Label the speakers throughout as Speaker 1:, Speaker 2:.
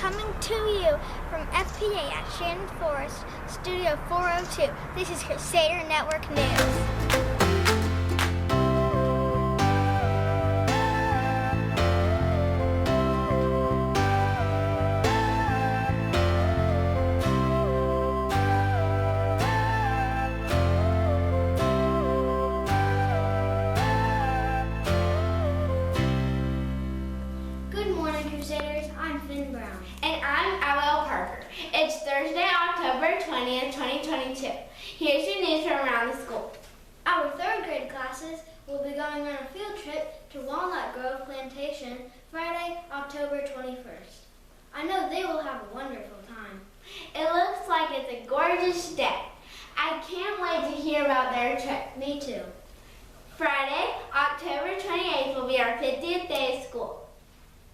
Speaker 1: coming to you from FPA at Shannon Forest, Studio 402. This is Crusader Network News.
Speaker 2: It's Thursday, October 20th, 2022. Here's your news from around the school.
Speaker 3: Our third grade classes will be going on a field trip to Walnut Grove Plantation Friday, October 21st. I know they will have a wonderful time.
Speaker 2: It looks like it's a gorgeous day. I can't wait to hear about their trip.
Speaker 3: Me too.
Speaker 2: Friday, October 28th will be our 50th day of school.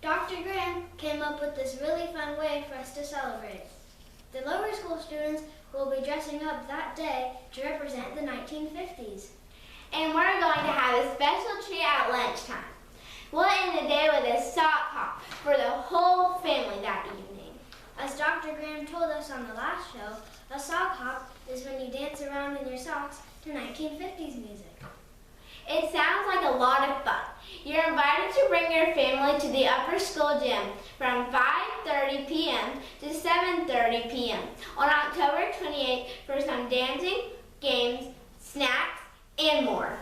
Speaker 3: Dr. Graham came up with this really fun way for us to celebrate. The lower school students will be dressing up that day to represent the 1950s.
Speaker 2: And we're going to have a special treat at lunchtime. We'll end the day with a sock hop for the whole family that evening.
Speaker 3: As Dr. Graham told us on the last show, a sock hop is when you dance around in your socks to 1950s music.
Speaker 2: It sounds like a lot of fun. You're invited to bring your family to the upper school gym from 5:30 p.m. to 7:30 p.m. on October 28th for some dancing, games, snacks, and more.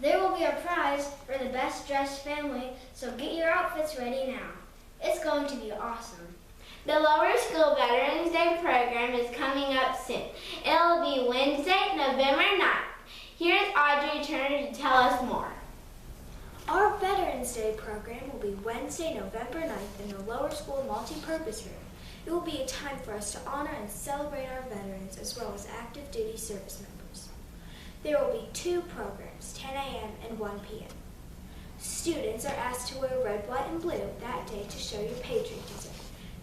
Speaker 3: There will be a prize for the best dressed family, so get your outfits ready now. It's going to be awesome.
Speaker 2: The Lower School Veterans Day program is coming up soon. It'll be Wednesday, November 9th. Here's Audrey Turner to tell us more.
Speaker 4: Our Veterans Day program will be Wednesday, November 9th in the Lower School Multi-Purpose Room. It will be a time for us to honor and celebrate our veterans as well as active duty service members. There will be two programs, 10 a.m. and 1 p.m. Students are asked to wear red, white, and blue that day to show your patriotism.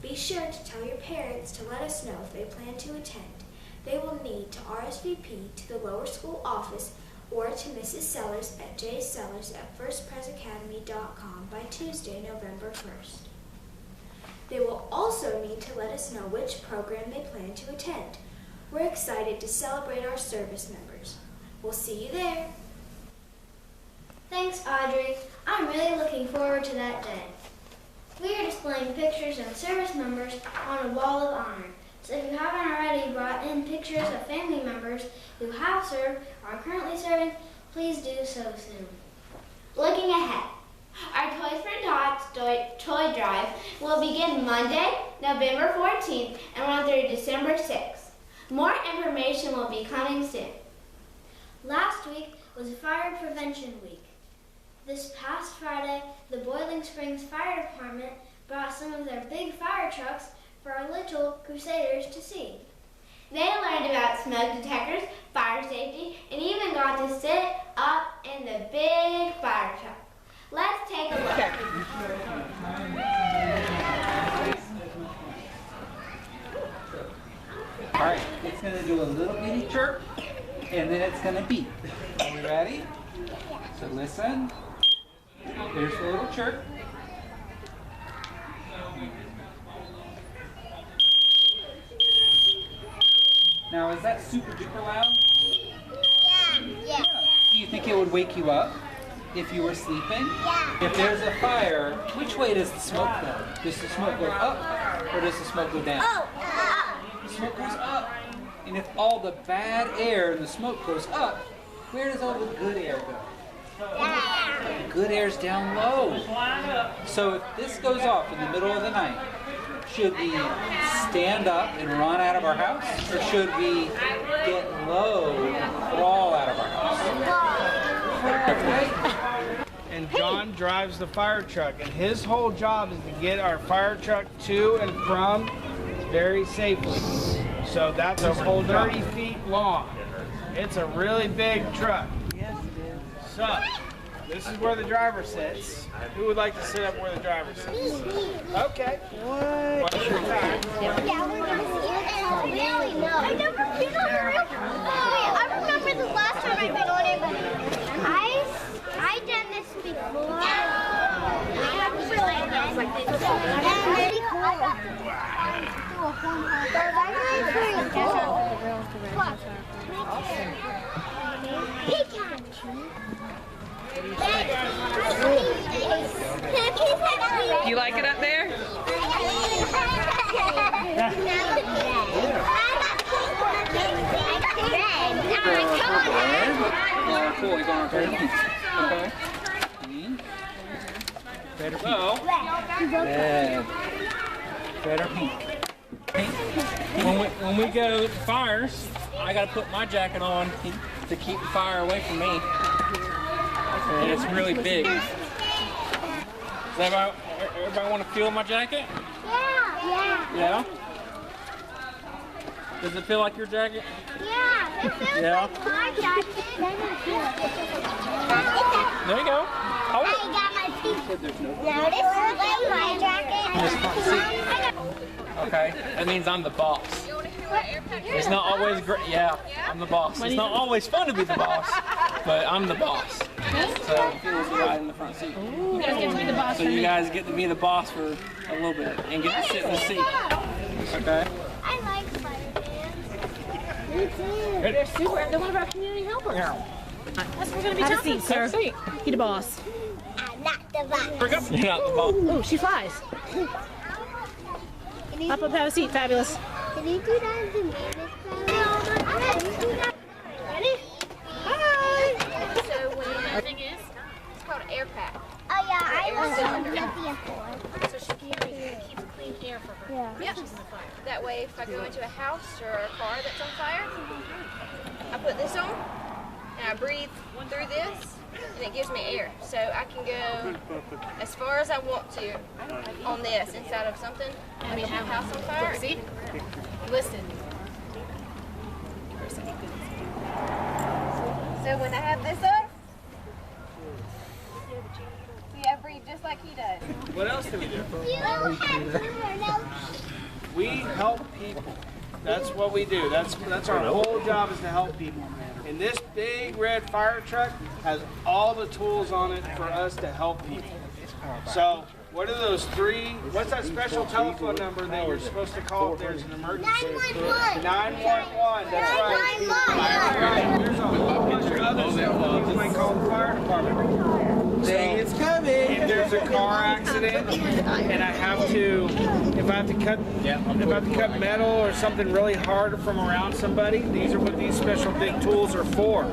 Speaker 4: Be sure to tell your parents to let us know if they plan to attend. They will need to RSVP to the lower school office or to Mrs. Sellers at jsellers@firstpresacademy.com by Tuesday, November 1st. They will also need to let us know which program they plan to attend. We're excited to celebrate our service members. We'll see you there.
Speaker 3: Thanks, Audrey. I'm really looking forward to that day. We are displaying pictures of service members on a wall of honor. So if you haven't already brought in pictures of family members who have served or are currently serving, please do so soon.
Speaker 2: Looking ahead, our Toys for Tots toy drive will begin Monday, November 14th and run through December 6th. More information will be coming soon.
Speaker 3: Last week was Fire Prevention Week. This past Friday, the Boiling Springs Fire Department brought some of their big fire trucks for our little Crusaders to see.
Speaker 2: They learned about smoke detectors, fire safety, and even got to sit up in the big fire truck. Let's take a look.
Speaker 5: All right, it's going to do a little bitty chirp, and then it's going to beep. Are we ready? So listen. There's the little chirp. Now, is that super duper loud?
Speaker 1: Yeah.
Speaker 5: Do you think it would wake you up if you were sleeping?
Speaker 1: Yeah.
Speaker 5: If there's a fire, which way does the smoke go? Does the smoke go up or does the smoke go down?
Speaker 1: Oh,
Speaker 5: The smoke goes up. And if all the bad air in the smoke goes up, where does all the good air go? The good air's down low. So if this goes off in the middle of the night, should we stand up and run out of our house, or should we get low and crawl out of our house?
Speaker 6: And John drives the fire truck, and his whole job is to get our fire truck to and from very safely. So that's his whole 30 feet long. It's a really big truck. Yes, it is. So, this is where the driver sits. Who would like to sit up where the driver sits? Okay. What? What's your time?
Speaker 1: yeah, we're going to see it. Really? No. I never been on a real. I remember the last time I've been on it, but I done this before. I haven't really done like this. Pretty cool.
Speaker 7: Do you like it up there?
Speaker 5: Cool, he's on okay. Better pink. Better pink.
Speaker 8: When we go to fires, I gotta put my jacket on to keep the fire away from me. And it's really big. Does everybody want to feel my jacket? Yeah? Does it feel like your jacket?
Speaker 1: Yeah, it feels like my jacket.
Speaker 8: There you go.
Speaker 1: I got my pink. Now this is like my jacket.
Speaker 8: Okay, that means I'm the boss. It's not always great. Yeah, I'm the boss. It's not always fun to be the boss, but I'm the boss. So feels right in the front seat.
Speaker 7: You guys get to be the boss.
Speaker 8: So you guys get to be the boss for a little bit and get to sit in the seat. Okay.
Speaker 1: I like Spider-Man. Me too.
Speaker 7: They're super. They're one of our community helpers.
Speaker 8: Yeah.
Speaker 7: That's what we're going to be talking, sir.
Speaker 8: Have a seat.
Speaker 7: Be the boss.
Speaker 1: I'm not the boss.
Speaker 8: You're not the boss.
Speaker 7: Oh, she flies. Up, have a seat. Fabulous.
Speaker 1: Can you do that as a music Ready? Hi.
Speaker 9: So when the thing is, it's called an air pack.
Speaker 1: Oh yeah, I was at the airport.
Speaker 9: So she keeps clean air for her. Yeah. She's in the fire. That way, if I go into a house or a car that's on fire, I put this on and I breathe through this, and it gives me air. So I can go as far as I want to on this inside of something. Like a house on fire. See? Listen. So when I have this up, see, I breathe just like he does.
Speaker 6: What else do we do?
Speaker 1: You have
Speaker 6: We help people. That's what we do. That's our whole job, is to help people. And this big red fire truck has all the tools on it for us to help people. So, what are those three? What's that special telephone number that you're supposed to call if there's an emergency?
Speaker 1: 911.
Speaker 6: 911. That's right.
Speaker 1: 911.
Speaker 6: There's a whole bunch of other stuff you might call the fire department.
Speaker 5: Dang, it's coming.
Speaker 6: If there's a car accident and I have to, if I have to cut metal or something really hard from around somebody, these are what these special big tools are for.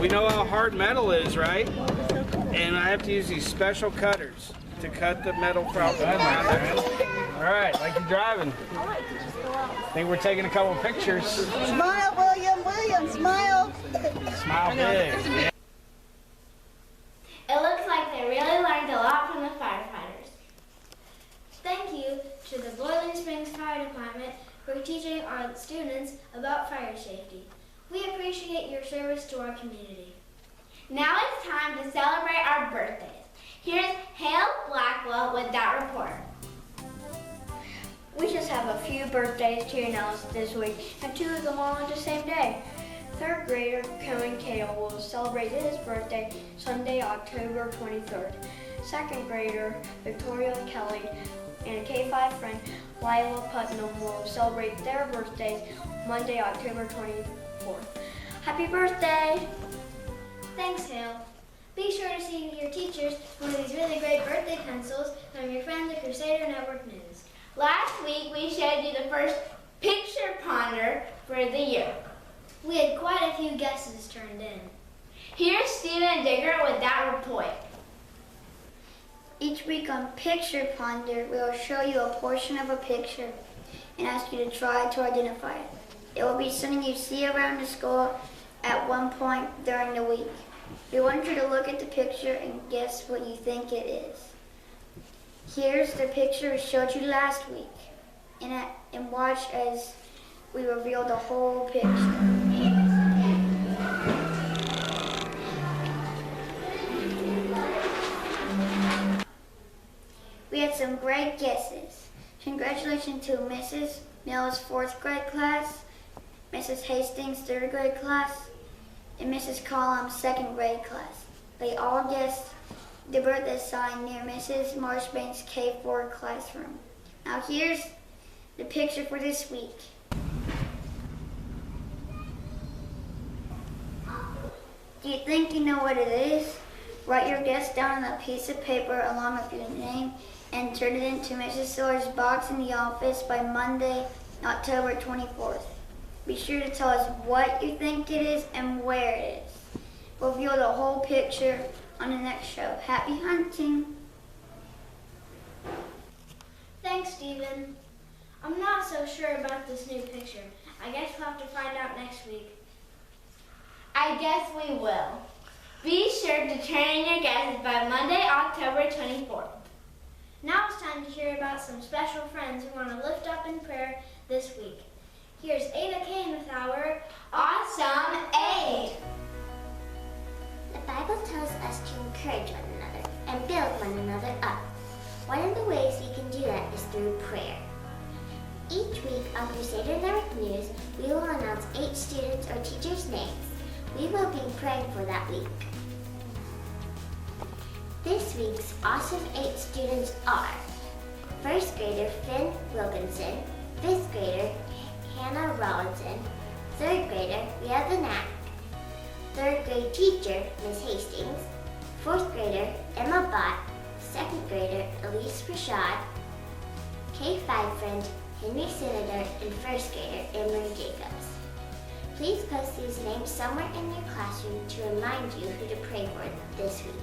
Speaker 6: We know how hard metal is, right? And I have to use these special cutters to cut the metal from around there. All right, like you're driving. I think we're taking a couple of pictures.
Speaker 10: Smile, William. William, smile.
Speaker 6: Smile big.
Speaker 2: It looks like they really learned a lot from the firefighters.
Speaker 3: Thank you to the Boiling Springs Fire Department for teaching our students about fire safety. We appreciate your service to our community.
Speaker 2: Now it's time to celebrate our birthdays. Here's Hale Blackwell with that report.
Speaker 11: We just have a few birthdays to announce this week, and two of them all on the same day. Third grader Cohen Cale will celebrate his birthday Sunday, October 23rd. Second grader Victoria Kelly and a K-5 friend Lila Putnam will celebrate their birthdays Monday, October 24th. Happy birthday!
Speaker 3: Thanks, Hale. Be sure to see your teachers one of these really great birthday pencils from your friends at Crusader Network News.
Speaker 2: Last week we showed you the first picture ponder for the year.
Speaker 3: We had quite a few guesses turned in.
Speaker 2: Here's Stephen Digger with that report.
Speaker 11: Each week on Picture Ponder, we will show you a portion of a picture and ask you to try to identify it. It will be something you see around the school at one point during the week. We want you to look at the picture and guess what you think it is. Here's the picture we showed you last week, and watch as we reveal the whole picture. We had some great guesses. Congratulations to Mrs. Mills' 4th grade class, Mrs. Hastings' 3rd grade class, and Mrs. Collins' 2nd grade class. They all guessed the birthday sign near Mrs. Marshbank's K4 classroom. Now here's the picture for this week. Do you think you know what it is? Write your guess down on a piece of paper along with your name and turn it into Mrs. Siller's box in the office by Monday, October 24th. Be sure to tell us what you think it is and where it is. We'll reveal the whole picture on the next show. Happy hunting!
Speaker 3: Thanks, Stephen. I'm not so sure about this new picture. I guess we'll have to find out next week.
Speaker 2: I guess we will. Be sure to turn in your guesses by Monday, October 24th.
Speaker 3: Now it's time to hear about some special friends who want to lift up in prayer this week. Here's Ada Kane with our
Speaker 2: Awesome Aid.
Speaker 1: The Bible tells us to encourage one another and build one another up. One of the ways we can do that is through prayer. Each week on Crusader Network News, we will announce 8 students or teachers' names. We will be praying for that week. This week's awesome 8 students are 1st grader Finn Wilkinson, 5th grader Hannah Rollinson, 3rd grader Leah Knack, 3rd grade teacher Ms. Hastings, 4th grader Emma Bott, 2nd grader Elise Rashad, K5 friend Henry Senator, and 1st grader Emery Jacobs. Please post these names somewhere in your classroom to remind you who to pray for this week.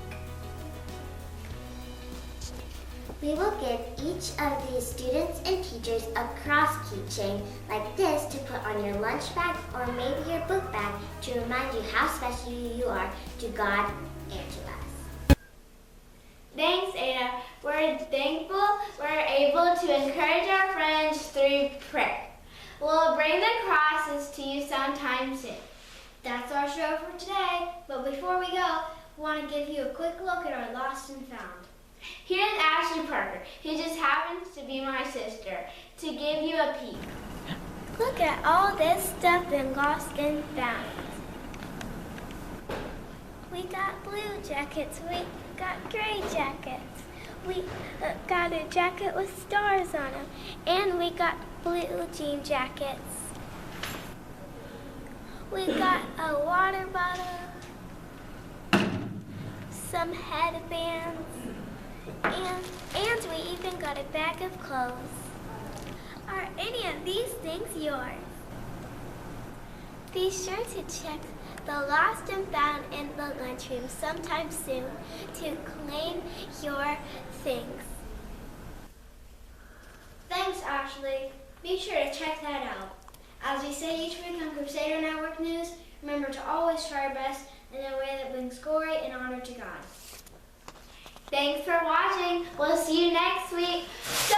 Speaker 1: We will give each of these students and teachers a cross keychain like this to put on your lunch bag or maybe your book bag to remind you how special you are to God and to us.
Speaker 2: Thanks, Ada. We're thankful we're able to encourage our friends through prayer. We'll bring the crosses to you sometime soon.
Speaker 3: That's our show for today. But before we go, we want to give you a quick look at our Lost and Found.
Speaker 2: Here's Ashley Parker, who just happens to be my sister, to give you a peek.
Speaker 3: Look at all this stuff in Lost and Found. We got blue jackets, we got gray jackets. We got a jacket with stars on them, and we got blue jean jackets. We got a water bottle, some headbands, and we even got a bag of clothes. Are any of these things yours? Be sure to check the Lost and Found in the lunchroom sometime soon to claim your things. Thanks, Ashley. Be sure to check that out. As we say each week on Crusader Network News, remember to always try your best in a way that brings glory and honor to God.
Speaker 2: Thanks for watching. We'll see you next week. So